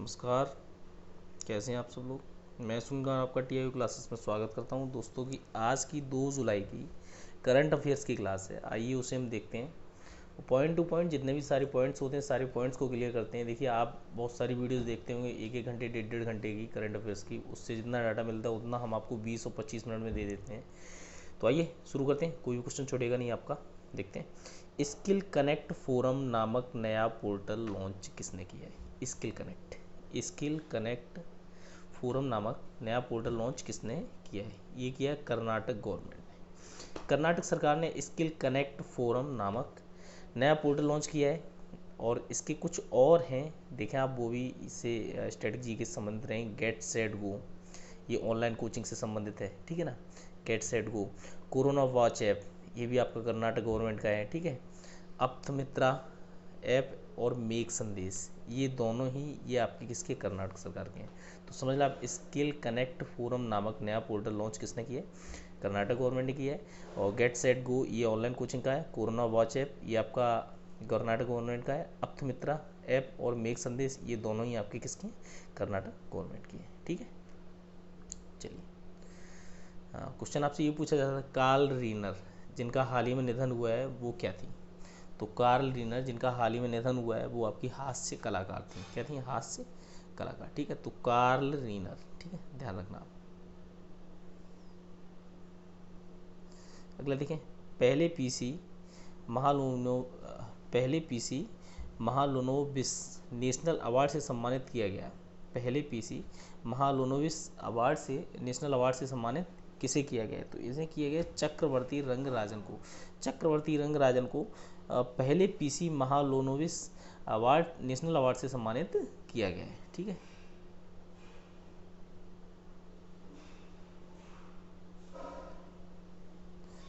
नमस्कार। कैसे हैं आप सब लोग। मैं सुनकर आपका टीआई क्लासेस में स्वागत करता हूं दोस्तों की। आज की 2 जुलाई की करंट अफेयर्स की क्लास है। आइए उसे हम देखते हैं। पॉइंट टू पॉइंट जितने भी सारे पॉइंट्स होते हैं सारे पॉइंट्स को क्लियर करते हैं। देखिए, आप बहुत सारी वीडियोस देखते होंगे 1-1 घंटे 1.5 घंटे की करंट अफेयर्स की। उससे जितना डाटा मिलता है उतना हम आपको 20 और 25 मिनट में दे देते हैं। तो आइए शुरू करते हैं। कोई भी क्वेश्चन छूटेगा नहीं आपका। देखते हैं। स्किल कनेक्ट फोरम नामक नया पोर्टल लॉन्च किसने किया है। स्किल कनेक्ट फोरम नामक नया पोर्टल लॉन्च किसने किया है। ये किया है कर्नाटक गवर्नमेंट ने। कर्नाटक सरकार ने स्किल कनेक्ट फोरम नामक नया पोर्टल लॉन्च किया है। और इसके कुछ और हैं, देखें आप, वो भी इससे स्ट्रेटजी के संबंधित रहें। गेट सेट गो, ये ऑनलाइन कोचिंग से संबंधित है, ठीक है ना। Get set go, corona watch app, ये भी आपका कर्नाटक गवर्नमेंट का है, ठीक है। अप्तमित्रा ऐप और मेक संदेश, ये दोनों ही ये आपके किसके, कर्नाटक सरकार के हैं। तो समझ लो आप, स्किल कनेक्ट फोरम नामक नया पोर्टल लॉन्च किसने किया है, कर्नाटक गवर्नमेंट ने किया है। और गेट सेट गो ये ऑनलाइन कोचिंग का है। कोरोना वॉच ऐप ये आपका कर्नाटक गवर्नमेंट का है। अप्तमित्रा ऐप और मेक संदेश ये दोनों ही आपके किसके हैं, कर्नाटक गवर्नमेंट की है, ठीक है। चलिए, हाँ, क्वेश्चन आपसे ये पूछा जाता है, कार्ल रीनर जिनका हाल ही में निधन हुआ है वो क्या थी। तो कार्ल रीनर जिनका हाल ही में निधन हुआ है वो आपकी हास्य कलाकार थी। क्या थी, हास्य कलाकार, ठीक है। तो कार्ल रीनर, ठीक है, ध्यान रखना आप। अगला देखें। पहले पीसी महालुनो पहले पीसी महालुनोविस नेशनल अवार्ड से सम्मानित किया गया। पहले पीसी महालुनोविस अवार्ड से, नेशनल अवार्ड से सम्मानित किसे किया गया। तो इसे किया गया चक्रवर्ती रंगराजन को। चक्रवर्ती रंगराजन को पहले PC Mahalanobis award, national award से सम्मानित किया गया है, ठीक है।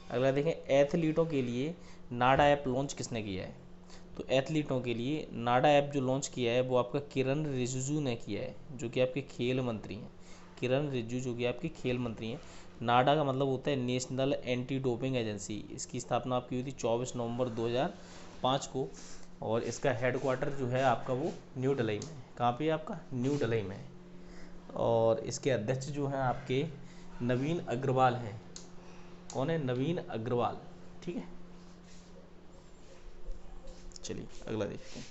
अगला देखें। एथलीटों के लिए नाडा ऐप लॉन्च किसने किया है। तो एथलीटों के लिए नाडा ऐप जो लॉन्च किया है वो आपका किरण रिजिजू ने किया है, जो कि आपके खेल मंत्री हैं। किरण रिजिजू जो कि आपके खेल मंत्री हैं। नाडा का मतलब होता है नेशनल एंटी डोपिंग एजेंसी। इसकी स्थापना आपकी हुई थी 24 नवंबर 2005 को। और इसका हेडक्वार्टर जो है आपका वो न्यू दिल्ली में है। कहाँ पे है आपका, न्यू दिल्ली में है। और इसके अध्यक्ष जो हैं आपके नवीन अग्रवाल हैं। कौन है, नवीन अग्रवाल, ठीक है। चलिए अगला देखते हैं।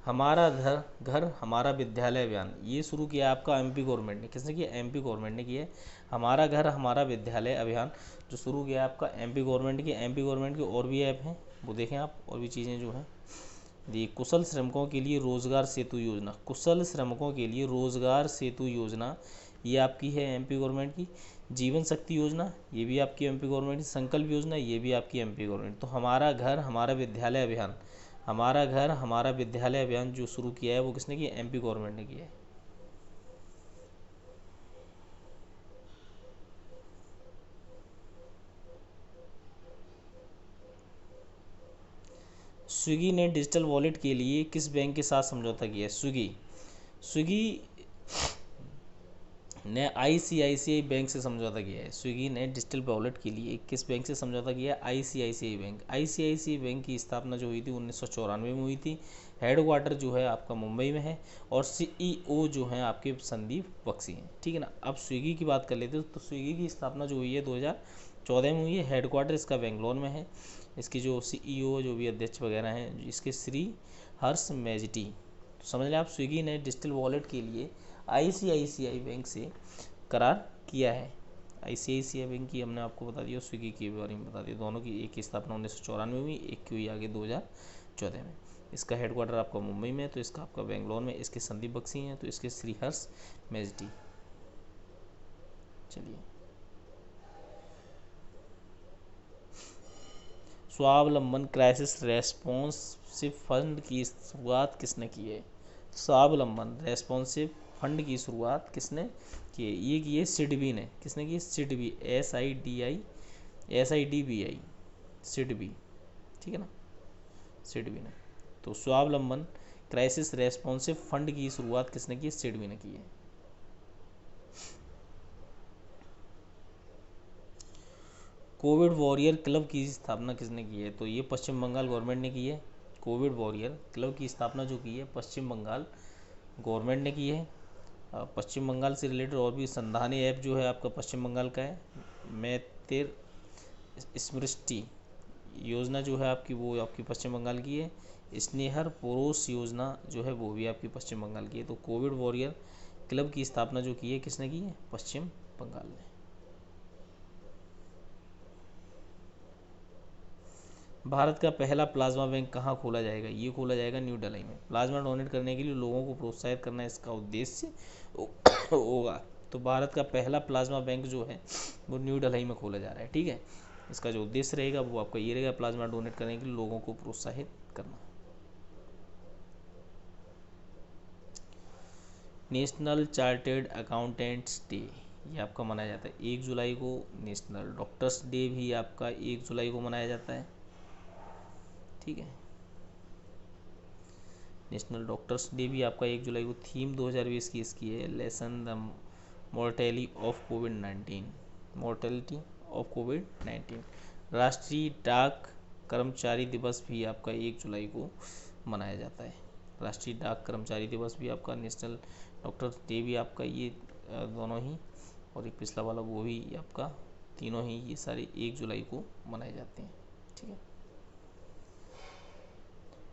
हमारा घर हमारा विद्यालय अभियान ये शुरू किया आपका एमपी गवर्नमेंट ने। किसने किया, एमपी गवर्नमेंट ने किया है। हमारा घर हमारा विद्यालय अभियान जो शुरू किया आपका एमपी गवर्नमेंट की। एमपी गवर्नमेंट की और भी ऐप हैं, वो देखें आप, और भी चीज़ें जो हैं। दी कुशल श्रमिकों के लिए रोजगार सेतु योजना, कुशल श्रमिकों के लिए रोजगार सेतु योजना ये आपकी है एमपी गवर्नमेंट की। जीवन शक्ति योजना ये भी आपकी एमपी गवर्नमेंट की। संकल्प योजना ये भी आपकी एमपी गवर्नमेंट। तो हमारा घर हमारा विद्यालय अभियान, हमारा घर हमारा विद्यालय अभियान जो शुरू किया है वो किसने किया, एमपी गवर्नमेंट ने किया है। स्विगी ने डिजिटल वॉलेट के लिए किस बैंक के साथ समझौता किया है। स्विगी स्विगी ने आईसीआईसीआई बैंक से समझौता किया है। स्विगी ने डिजिटल वॉलेट के लिए किस बैंक से समझौता किया है, आईसीआईसीआई बैंक। आईसीआईसीआई बैंक की स्थापना जो हुई थी 1994 में हुई थी। हेडक्वार्टर जो है आपका मुंबई में है। और सीईओ जो हैं आपके संदीप बख्शी हैं, ठीक है ना। अब स्विगी की बात कर लेते हैं। तो स्विगी की स्थापना जो हुई है 2014 में हुई है। हेडक्वार्टर इसका बेंगलोर में है। इसकी जो सीईओ जो भी अध्यक्ष वगैरह हैं इसके श्री हर्ष मेजटी। तो समझ लें आप, स्विगी ने डिजिटल वॉलेट के लिए आईसीआईसीआई बैंक से करार किया है। आईसीआईसीआई बैंक की हमने आपको बता दिया, स्विगी के बारे में बता दिया। दोनों की, एक की स्थापना 1994 में हुई, एक की हुई आगे 2014 में। इसका हेडक्वार्टर आपका मुंबई में है, तो इसका आपका बेंगलोर में। इसके संदीप बख्शी हैं, तो इसके श्रीहर्ष मेजटी। चलिए, स्वावलंबन क्राइसिस रेस्पॉन्सिव फंड की शुरुआत किसने की है। स्वावलंबन रेस्पॉन्सिव फंड की शुरुआत किसने की है, ये की है सिडबी ने। किसने की, सिडबी, SIDBI, सिडबी, ठीक है ना, सिडबी ने। तो स्वावलंबन क्राइसिस रेस्पॉन्सिव फंड की शुरुआत किसने की, सिडबी ने की है। कोविड वॉरियर क्लब की स्थापना किसने की है? तो ये पश्चिम बंगाल गवर्नमेंट ने की है। कोविड वॉरियर क्लब की स्थापना जो की है पश्चिम बंगाल गवर्नमेंट ने की है। पश्चिम बंगाल से रिलेटेड और भी संधानी ऐप जो है आपका पश्चिम बंगाल का है। मैतेर स्मृष्टि योजना जो है आपकी वो आपकी पश्चिम बंगाल की है। स्नेहर पोरोस योजना जो है वो भी आपकी पश्चिम बंगाल की है। तो कोविड वॉरियर क्लब की स्थापना जो की है किसने की है? पश्चिम बंगाल ने। भारत का पहला प्लाज्मा बैंक कहाँ खोला जाएगा? ये खोला जाएगा न्यू दिल्ली में। प्लाज्मा डोनेट करने के लिए लोगों को प्रोत्साहित करना इसका उद्देश्य होगा। तो भारत का पहला प्लाज्मा बैंक जो है वो न्यू दिल्ली में खोला जा रहा है। ठीक है, इसका जो उद्देश्य रहेगा वो आपका ये रहेगा, प्लाज्मा डोनेट करने के लिए लोगों को प्रोत्साहित करना। नेशनल चार्टर्ड अकाउंटेंट्स डे ये आपका मनाया जाता है 1 जुलाई को। नेशनल डॉक्टर्स डे भी आपका 1 जुलाई को मनाया जाता है। ठीक है, नेशनल डॉक्टर्स डे भी आपका 1 जुलाई को। थीम 2020 की इसकी है लेसन द मोर्टेलिटी ऑफ कोविड-19, मोर्टेलिटी ऑफ कोविड-19। राष्ट्रीय डाक कर्मचारी दिवस भी आपका 1 जुलाई को मनाया जाता है। राष्ट्रीय डाक कर्मचारी दिवस भी आपका, नेशनल डॉक्टर्स डे भी आपका, ये दोनों ही, और एक पिछला वाला वो भी आपका, तीनों ही ये सारे 1 जुलाई को मनाए जाते हैं। ठीक है,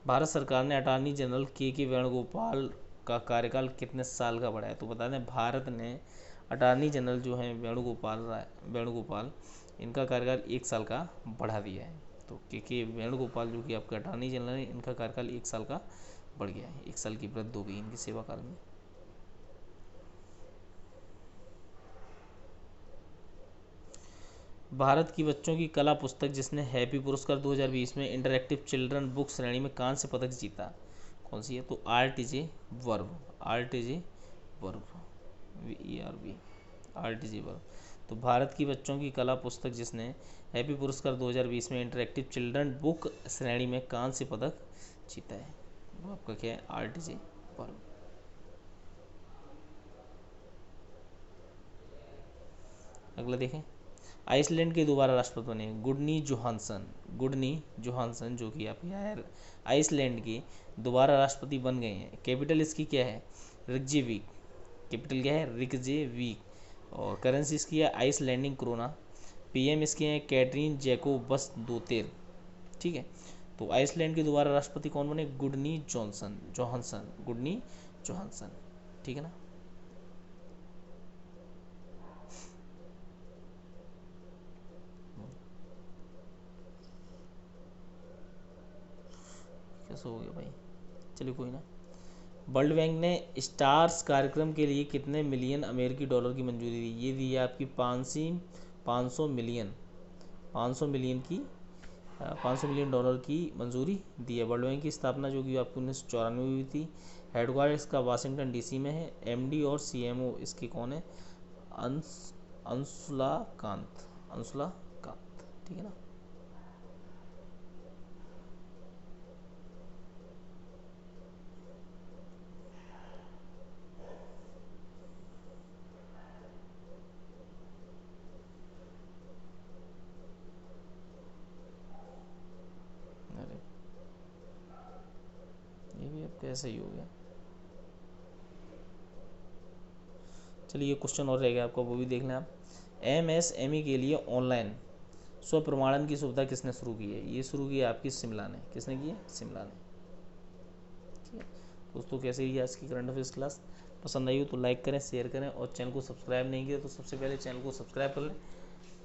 भारत सरकार ने अटॉर्नी जनरल के वेणुगोपाल का कार्यकाल कितने साल का बढ़ाया? तो बता दें भारत ने अटॉर्नी जनरल जो हैं वेणुगोपाल इनका कार्यकाल 1 साल का बढ़ा दिया है। तो के वेणुगोपाल जो कि आपके अटॉर्नी जनरल है, इनका कार्यकाल 1 साल का बढ़ गया है, 1 साल की वृद्धि हो गई इनकी सेवा काल में। भारत की बच्चों की कला पुस्तक जिसने हैप्पी पुरस्कार 2020 में इंटरैक्टिव चिल्ड्रन बुक श्रेणी में कांस्य पदक जीता, कौन सी है? तो आरटीजे वर्ब, आरटीजे वर्ब, VERB, आरटीजे वर्ब। तो भारत की बच्चों की कला पुस्तक जिसने हैप्पी पुरस्कार 2020 में इंटरैक्टिव चिल्ड्रन बुक श्रेणी में कांस्य पदक जीता है, वो आपका क्या है? आरटीजे वर्ब। अगला देखें, आइसलैंड के दोबारा राष्ट्रपति बने गुडनी जोहानसन जो कि आप यार आइसलैंड के दोबारा राष्ट्रपति बन गए हैं। कैपिटल इसकी क्या है? रिकजेविक, कैपिटल क्या है? रिकजेविक। और करेंसी इसकी है आइसलैंडिंग क्रोना। पीएम इसके हैं कैटरीन जैकोबसदोतिर। ठीक है, तो आइसलैंड के दोबारा राष्ट्रपति कौन बने? गुडनी जोहानसन, गुडनी जोहानसन। ठीक है ना। कैसे हो गया भाई? चलिए कोई ना। वर्ल्ड बैंक ने स्टार्स कार्यक्रम के लिए कितने मिलियन अमेरिकी डॉलर की मंजूरी दी? ये दी है आपकी 500 मिलियन, 500 मिलियन की 500 मिलियन डॉलर की मंजूरी दी है। वर्ल्ड बैंक की स्थापना जो कि आपकी 1994 में हुई थी। हेडक्वार्टर इसका वाशिंगटन डीसी में है। एमडी और सीएमओ इसके कौन है? अंशुला कांत, अंशुला कांत। ठीक है ना। अरे ये भी अब कैसे ही हो गया। चलिए ये क्वेश्चन और रह गया आपका, वो भी देख लें आप। MSME के लिए ऑनलाइन स्व प्रमाणन की सुविधा किसने शुरू की है? ये शुरू की है आपकी शिमला ने। किसने की है? शिमला ने। ठीक है दोस्तों, कैसे रही आज की करंट अफेयर्स क्लास? पसंद आई हो तो लाइक करें, शेयर करें, और चैनल को सब्सक्राइब नहीं किया तो सबसे पहले चैनल को सब्सक्राइब कर लें,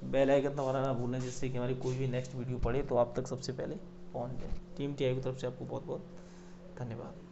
बेल आइकन दबाना ना भूलें, जिससे कि हमारी कोई भी नेक्स्ट वीडियो पड़े तो आप तक सबसे पहले पहुंच जाए। टीम TI की तरफ से आपको बहुत बहुत धन्यवाद।